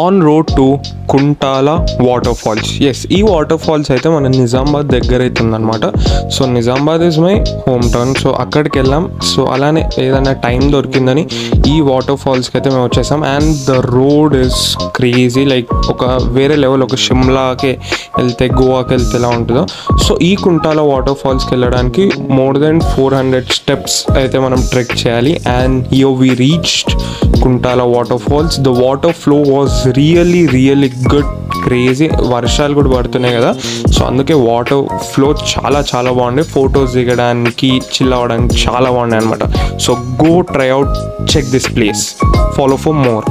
On road to Kuntala waterfalls. Yes, ఈ waterfalls అయితే మన నిజామాబాద్ దగ్గర అయితే ఉందన్నమాట. So Nizamabad is my home town. So అక్కడికి వెళ్ళాం. సో అలానే ఏదైనా టైం దొరికిందని ఈ వాటర్ ఫాల్స్కి అయితే మేము వచ్చేసాం. And the road is crazy, like ఒక వేరే లెవెల్. ఒక షిమ్లాకి వెళ్తే, గోవాకి వెళ్తే ఎలా ఉంటుందో, సో ఈ కుంటాల వాటర్ ఫాల్స్కి వెళ్ళడానికి మోర్ దెన్ 400 స్టెప్స్ అయితే మనం ట్రెక్ చేయాలి. And here we reached Kuntala waterfalls. The water flow was really good, crazy. వర్షాలు కూడా పడుతున్నాయి కదా, సో అందుకే వాటర్ ఫ్లో చాలా బాగుంది. ఫొటోస్ దిగడానికి, చిల్ అవ్వడానికి చాలా బాగున్నాయి అనమాట. So go try out, check this place, follow for more.